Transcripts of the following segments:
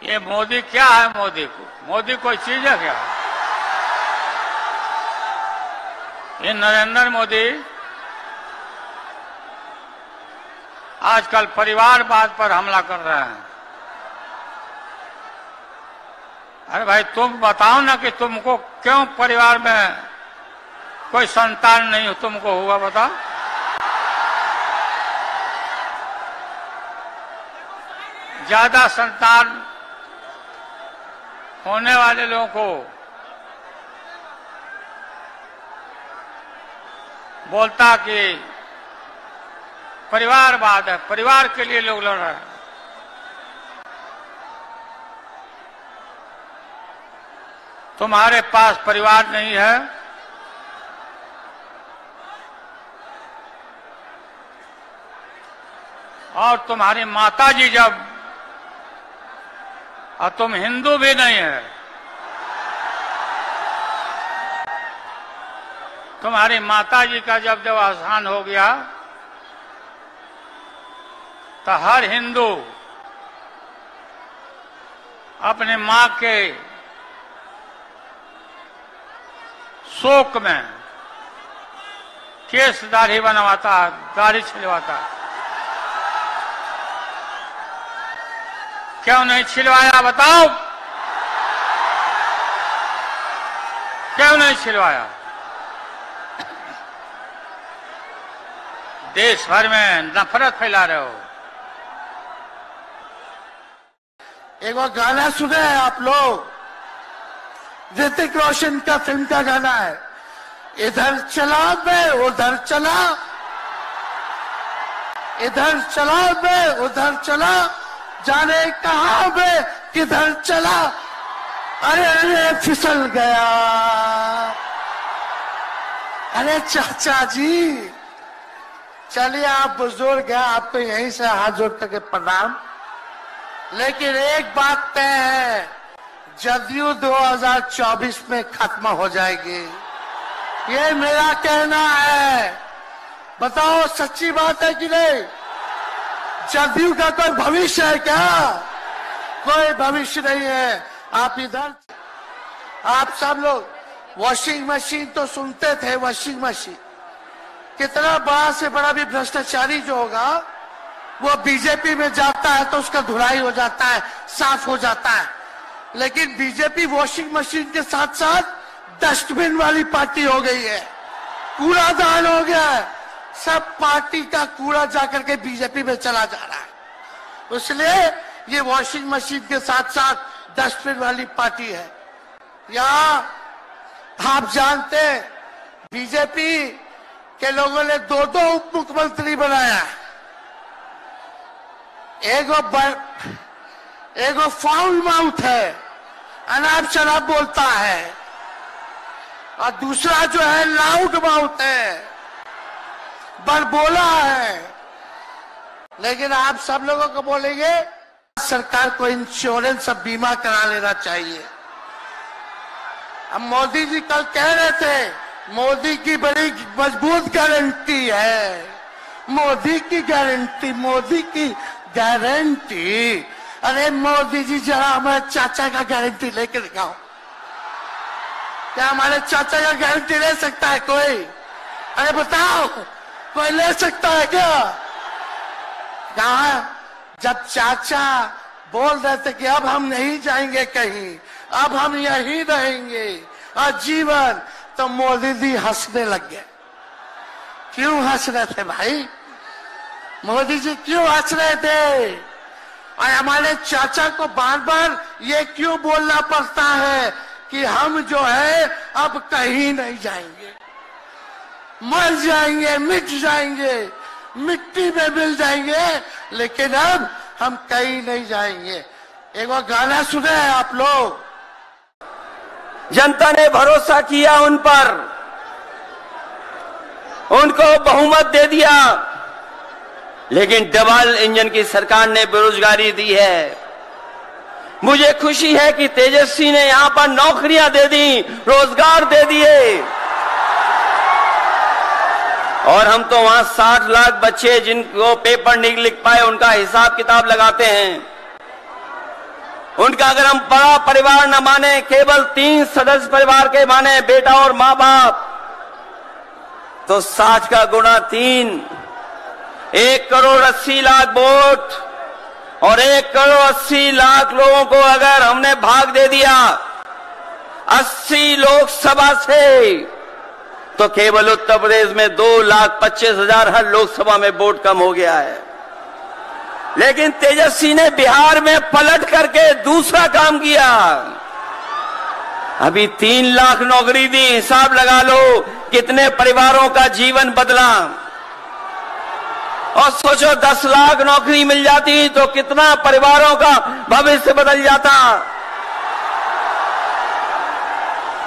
ये मोदी क्या है? मोदी कोई चीज है क्या? ये नरेंद्र मोदी आजकल परिवारवाद पर हमला कर रहे हैं। अरे भाई तुम बताओ ना कि तुमको क्यों परिवार में कोई संतान नहीं तुमको हुआ, बताओ। ज्यादा संतान होने वाले लोगों को बोलता कि परिवारवाद है, परिवार के लिए लोग लड़ रहे हैं। तुम्हारे पास परिवार नहीं है, और तुम्हारी माताजी जब, और तुम हिंदू भी नहीं है, तुम्हारी माताजी का जब देहावसान हो गया तो हर हिंदू अपने मां के शोक में केस दाढ़ी बनवाता है, दाढ़ी छिलवाता है। क्यों नहीं छिलवाया बताओ? क्यों नहीं छिलवाया? देश भर में नफरत फैला रहे हो। एक बार गाना सुने हैं आप लोग? ऋतिक रोशन का फिल्म का गाना है, इधर चला मैं उधर चला, इधर चला मैं उधर चला, जाने कहां मैं किधर चला, अरे अरे फिसल गया। अरे चाचा जी चलिए, आप बुजुर्ग हैं, आपको यहीं से हाथ जोड़ करके प्रणाम। लेकिन एक बात तय है, जदयू 2024 में खत्म हो जाएगी, ये मेरा कहना है। बताओ सच्ची बात है कि नहीं? जदयू का कोई भविष्य है क्या? कोई भविष्य नहीं है। आप इधर, आप सब लोग वॉशिंग मशीन तो सुनते थे, वॉशिंग मशीन कितना बड़ा से बड़ा भी भ्रष्टाचारी जो होगा वो बीजेपी में जाता है तो उसका धुलाई हो जाता है, साफ हो जाता है। लेकिन बीजेपी वॉशिंग मशीन के साथ साथ डस्टबिन वाली पार्टी हो गई है, कूड़ादान हो गया है। सब पार्टी का कूड़ा जाकर के बीजेपी में चला जा रहा है, इसलिए ये वॉशिंग मशीन के साथ साथ डस्टबिन वाली पार्टी है। यहाँ आप जानते हैं बीजेपी के लोगों ने 2 उप मुख्यमंत्री बनाया, एगो फाउल माउथ है, अनाप शनाप बोलता है, और दूसरा जो है लाउड माउथ है, बड़बोला है। लेकिन आप सब लोगों को बोलेंगे सरकार को इंश्योरेंस और बीमा करा लेना चाहिए। अब मोदी जी कल कह रहे थे मोदी की बड़ी मजबूत गारंटी है, मोदी की गारंटी, मोदी की गारंटी। अरे मोदी जी जरा हमारे चाचा का गारंटी लेके दिखाओ। क्या हमारे चाचा का गारंटी ले सकता है कोई? अरे बताओ, कोई ले सकता है क्या? कहा जब चाचा बोल रहे थे कि अब हम नहीं जाएंगे कहीं, अब हम यहीं रहेंगे आजीवन, तो मोदी जी हंसने लग गए। क्यों हंस रहे थे भाई? मोदी जी क्यों हंस रहे थे? और हमारे चाचा को बार बार ये क्यों बोलना पड़ता है कि हम जो है अब कहीं नहीं जाएंगे, मर जाएंगे, मिट जाएंगे, मिट्टी में मिल जाएंगे, लेकिन अब हम कहीं नहीं जाएंगे। एक बार गाना सुने हैं आप लोग? जनता ने भरोसा किया उन पर, उनको बहुमत दे दिया, लेकिन डबल इंजन की सरकार ने बेरोजगारी दी है। मुझे खुशी है कि तेजस्वी ने यहां पर नौकरियां दे दी, रोजगार दे दिए, और हम तो वहां 60 लाख बच्चे जिनको पेपर नहीं लिख पाए उनका हिसाब किताब लगाते हैं। उनका अगर हम बड़ा परिवार न माने, केवल 3 सदस्य परिवार के माने, बेटा और मां बाप, तो 60 का गुणा 3, 1,80,00,000 वोट और 1,80,00,000 लोगों को अगर हमने भाग दे दिया 80 लोकसभा से, तो केवल उत्तर प्रदेश में 2,25,000 हर लोकसभा में वोट कम हो गया है। लेकिन तेजस्वी ने बिहार में पलट करके दूसरा काम किया। अभी 3 लाख नौकरी दी, हिसाब लगा लो कितने परिवारों का जीवन बदला। और सोचो 10 लाख नौकरी मिल जाती तो कितना परिवारों का भविष्य बदल जाता।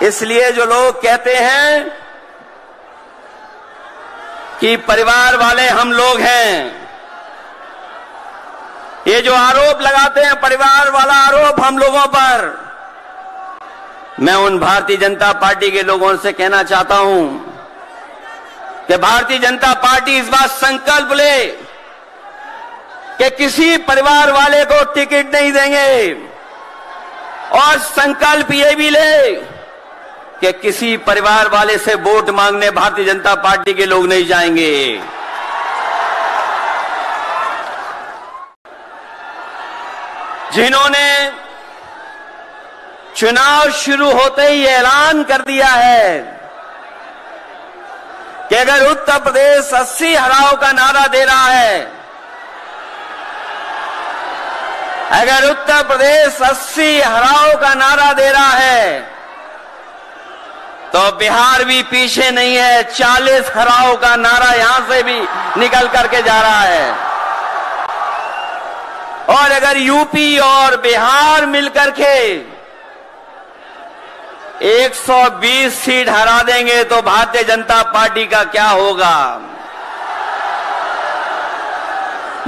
इसलिए जो लोग कहते हैं कि परिवार वाले हम लोग हैं, ये जो आरोप लगाते हैं परिवार वाला आरोप हम लोगों पर, मैं उन भारतीय जनता पार्टी के लोगों से कहना चाहता हूं कि भारतीय जनता पार्टी इस बात संकल्प ले कि किसी परिवार वाले को टिकट नहीं देंगे, और संकल्प ये भी ले कि किसी परिवार वाले से वोट मांगने भारतीय जनता पार्टी के लोग नहीं जाएंगे। जिन्होंने चुनाव शुरू होते ही ऐलान कर दिया है कि अगर उत्तर प्रदेश 80 हराओ का नारा दे रहा है, अगर उत्तर प्रदेश 80 हराओ का नारा दे रहा है, तो बिहार भी पीछे नहीं है। 40 हराओ का नारा यहां से भी निकल करके जा रहा है। और अगर यूपी और बिहार मिलकर के 120 सीट हरा देंगे तो भारतीय जनता पार्टी का क्या होगा।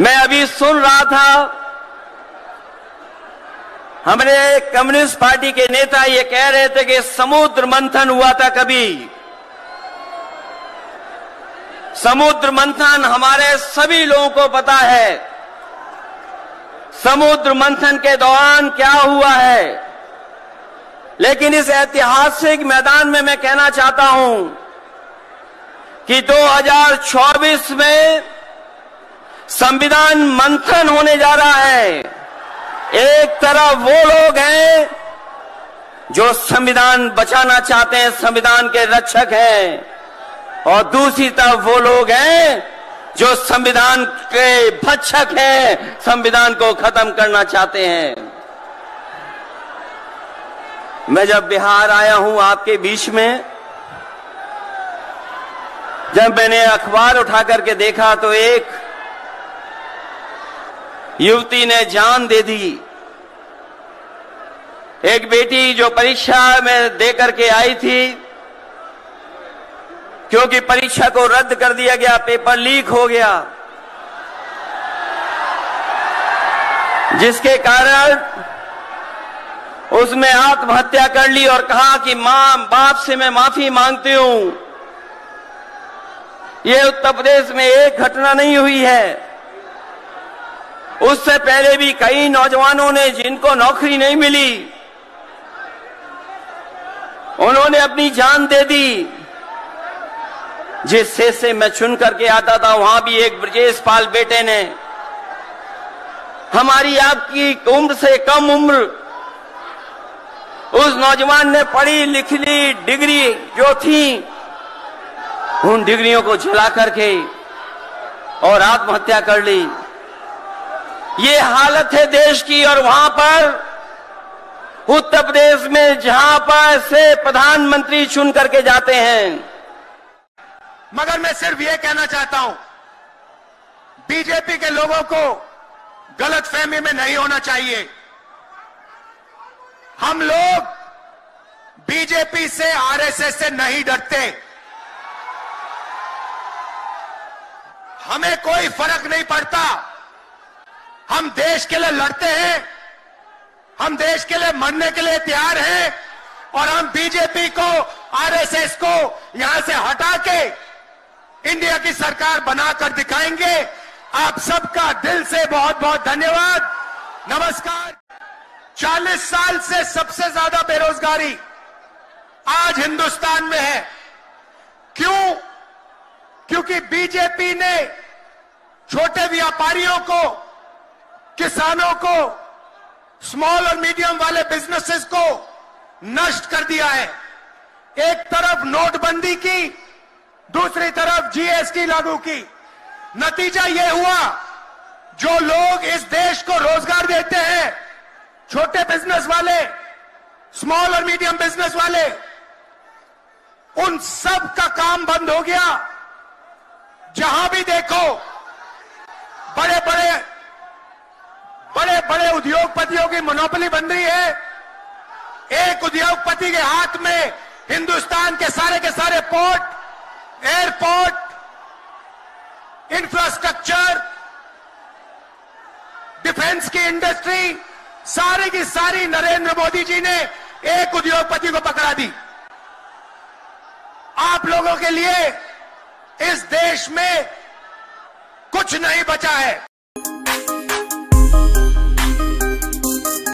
मैं अभी सुन रहा था, हमारे कम्युनिस्ट पार्टी के नेता ये कह रहे थे कि समुद्र मंथन हुआ था कभी। समुद्र मंथन हमारे सभी लोगों को पता है, समुद्र मंथन के दौरान क्या हुआ है। लेकिन इस ऐतिहासिक मैदान में मैं कहना चाहता हूं कि 2024 में संविधान मंथन होने जा रहा है। एक तरफ वो लोग हैं जो संविधान बचाना चाहते हैं, संविधान के रक्षक हैं, और दूसरी तरफ वो लोग हैं जो संविधान के भक्षक हैं, संविधान को खत्म करना चाहते हैं। मैं जब बिहार आया हूं आपके बीच में, जब मैंने अखबार उठा करके देखा तो एक युवती ने जान दे दी। एक बेटी जो परीक्षा में दे करके आई थी, क्योंकि परीक्षा को रद्द कर दिया गया, पेपर लीक हो गया, जिसके कारण उसने आत्महत्या कर ली और कहा कि मां बाप से मैं माफी मांगती हूं। यह उत्तर प्रदेश में एक घटना नहीं हुई है, उससे पहले भी कई नौजवानों ने जिनको नौकरी नहीं मिली, उन्होंने अपनी जान दे दी। जिस शहर से मैं चुन करके आता था, वहां भी एक ब्रजेश पाल बेटे ने, हमारी आपकी उम्र से कम उम्र, उस नौजवान ने पढ़ी लिख ली डिग्री जो थी, उन डिग्रियों को जला करके और आत्महत्या कर ली। ये हालत है देश की। और वहां पर उत्तर प्रदेश में जहां पर से प्रधानमंत्री चुन करके जाते हैं। मगर मैं सिर्फ ये कहना चाहता हूं, बीजेपी के लोगों को गलतफहमी में नहीं होना चाहिए। हम लोग बीजेपी से, आरएसएस से नहीं डरते। हमें कोई फर्क नहीं पड़ता। हम देश के लिए लड़ते हैं, हम देश के लिए मरने के लिए तैयार हैं, और हम बीजेपी को, आरएसएस को यहां से हटा के इंडिया की सरकार बनाकर दिखाएंगे। आप सबका दिल से बहुत बहुत धन्यवाद। नमस्कार। 40 साल से सबसे ज्यादा बेरोजगारी आज हिंदुस्तान में है। क्यों? क्योंकि बीजेपी ने छोटे व्यापारियों को, किसानों को, स्मॉल और मीडियम वाले बिजनेसेस को नष्ट कर दिया है। एक तरफ नोटबंदी की, दूसरी तरफ जीएसटी लागू की। नतीजा यह हुआ, जो लोग इस देश को रोजगार देते हैं, छोटे बिजनेस वाले, स्मॉल और मीडियम बिजनेस वाले, उन सब का काम बंद हो गया। जहां भी देखो बड़े बड़े उद्योगपतियों की मोनोपोली बन रही है। एक उद्योगपति के हाथ में हिंदुस्तान के सारे पोर्ट, एयरपोर्ट, इंफ्रास्ट्रक्चर, डिफेंस की इंडस्ट्री, सारी की सारी नरेंद्र मोदी जी ने एक उद्योगपति को पकड़ा दी। आप लोगों के लिए इस देश में कुछ नहीं बचा है।